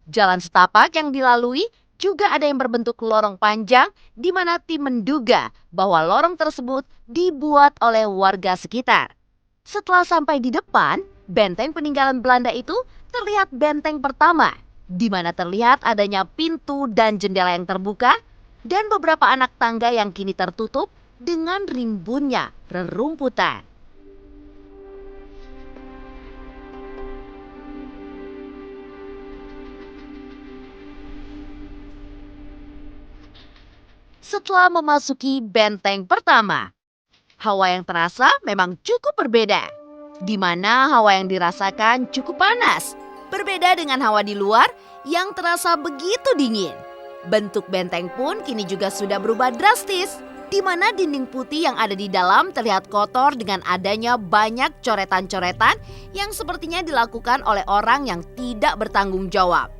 Jalan setapak yang dilalui juga ada yang berbentuk lorong panjang di mana tim menduga bahwa lorong tersebut dibuat oleh warga sekitar. Setelah sampai di depan, benteng peninggalan Belanda itu terlihat benteng pertama, di mana terlihat adanya pintu dan jendela yang terbuka dan beberapa anak tangga yang kini tertutup dengan rimbunnya rerumputan. Setelah memasuki benteng pertama, hawa yang terasa memang cukup berbeda. Di mana hawa yang dirasakan cukup panas, berbeda dengan hawa di luar yang terasa begitu dingin. Bentuk benteng pun kini juga sudah berubah drastis, di mana dinding putih yang ada di dalam terlihat kotor dengan adanya banyak coretan-coretan yang sepertinya dilakukan oleh orang yang tidak bertanggung jawab.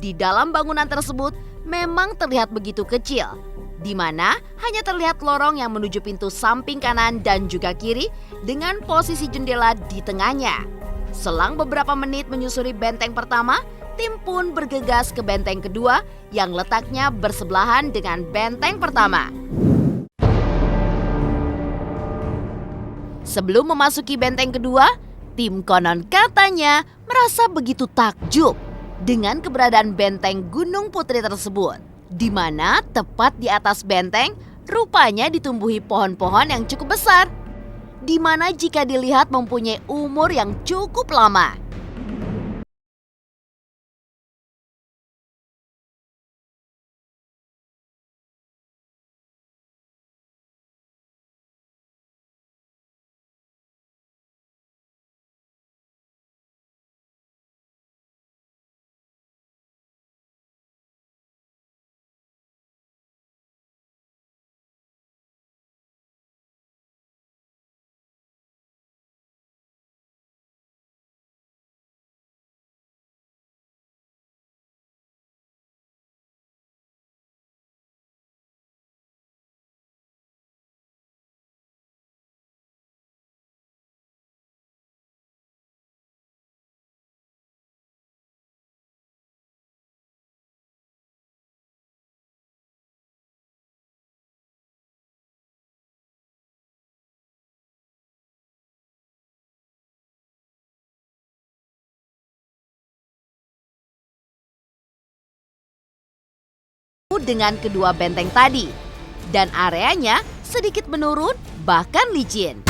Di dalam bangunan tersebut memang terlihat begitu kecil, di mana hanya terlihat lorong yang menuju pintu samping kanan dan juga kiri dengan posisi jendela di tengahnya. Selang beberapa menit menyusuri benteng pertama, tim pun bergegas ke benteng kedua yang letaknya bersebelahan dengan benteng pertama. Sebelum memasuki benteng kedua, tim konon katanya merasa begitu takjub dengan keberadaan benteng Gunung Putri tersebut, di mana tepat di atas benteng rupanya ditumbuhi pohon-pohon yang cukup besar, di mana jika dilihat mempunyai umur yang cukup lama. Dengan kedua benteng tadi, dan areanya sedikit menurun bahkan licin.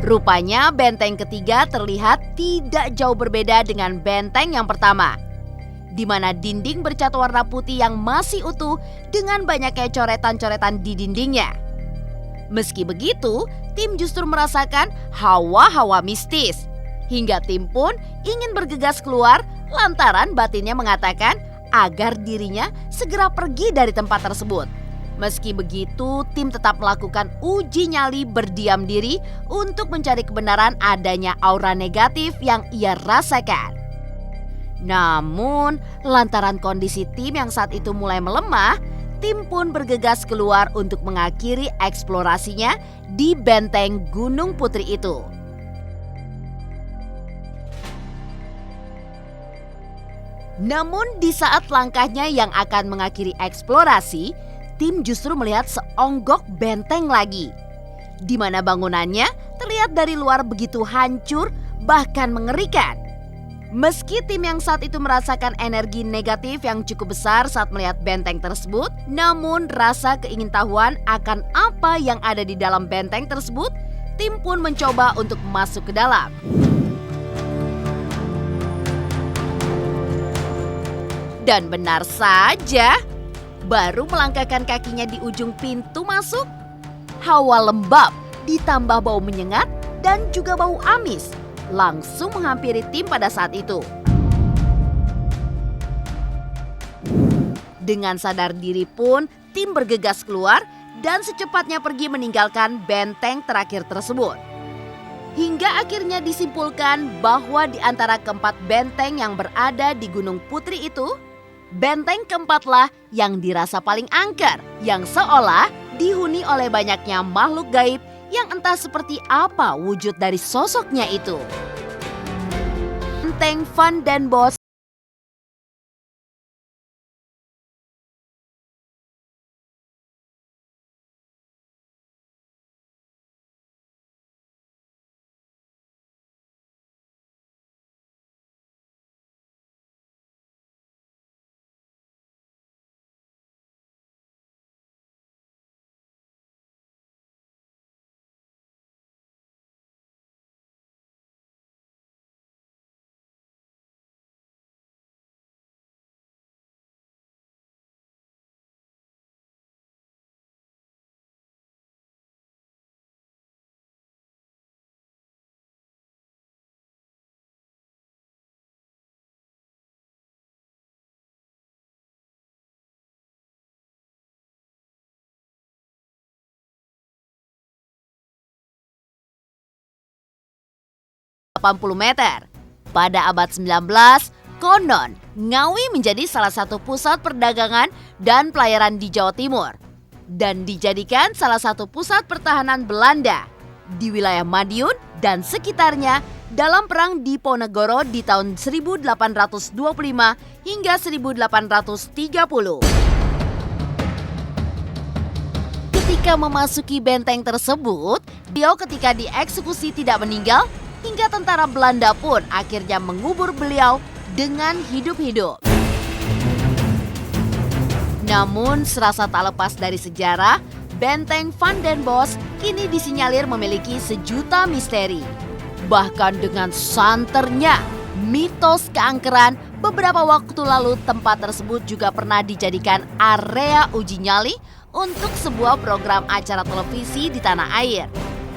Rupanya benteng ketiga terlihat tidak jauh berbeda dengan benteng yang pertama, di mana dinding bercat warna putih yang masih utuh dengan banyaknya coretan-coretan di dindingnya. Meski begitu, tim justru merasakan hawa-hawa mistis, hingga tim pun ingin bergegas keluar lantaran batinnya mengatakan agar dirinya segera pergi dari tempat tersebut. Meski begitu, tim tetap melakukan uji nyali berdiam diri untuk mencari kebenaran adanya aura negatif yang ia rasakan. Namun, lantaran kondisi tim yang saat itu mulai melemah, tim pun bergegas keluar untuk mengakhiri eksplorasinya di benteng Gunung Putri itu. Namun di saat langkahnya yang akan mengakhiri eksplorasi, tim justru melihat seonggok benteng lagi, di mana bangunannya terlihat dari luar begitu hancur bahkan mengerikan. Meski tim yang saat itu merasakan energi negatif yang cukup besar saat melihat benteng tersebut, namun rasa keingintahuan akan apa yang ada di dalam benteng tersebut, tim pun mencoba untuk masuk ke dalam. Dan benar saja, baru melangkahkan kakinya di ujung pintu masuk, hawa lembab ditambah bau menyengat dan juga bau amis langsung menghampiri tim pada saat itu. Dengan sadar diri pun, tim bergegas keluar dan secepatnya pergi meninggalkan benteng terakhir tersebut. Hingga akhirnya disimpulkan bahwa di antara keempat benteng yang berada di Gunung Putri itu, benteng keempatlah yang dirasa paling angker, yang seolah dihuni oleh banyaknya makhluk gaib yang entah seperti apa wujud dari sosoknya itu. Benteng Van den Bosch meter. Pada abad 19, konon Ngawi menjadi salah satu pusat perdagangan dan pelayaran di Jawa Timur dan dijadikan salah satu pusat pertahanan Belanda di wilayah Madiun dan sekitarnya dalam Perang Diponegoro di tahun 1825 hingga 1830. Ketika memasuki benteng tersebut, beliau ketika dieksekusi tidak meninggal, hingga tentara Belanda pun akhirnya mengubur beliau dengan hidup-hidup. Namun serasa tak lepas dari sejarah, Benteng Van den Bosch kini disinyalir memiliki sejuta misteri. Bahkan dengan santernya mitos keangkeran, beberapa waktu lalu tempat tersebut juga pernah dijadikan area uji nyali untuk sebuah program acara televisi di tanah air.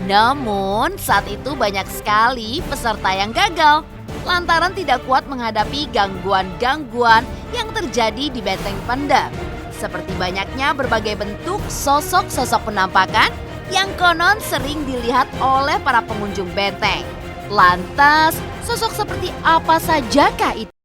Namun saat itu banyak sekali peserta yang gagal lantaran tidak kuat menghadapi gangguan-gangguan yang terjadi di Benteng Pendem. Seperti banyaknya berbagai bentuk sosok-sosok penampakan yang konon sering dilihat oleh para pengunjung benteng. Lantas, sosok seperti apa sajakah itu?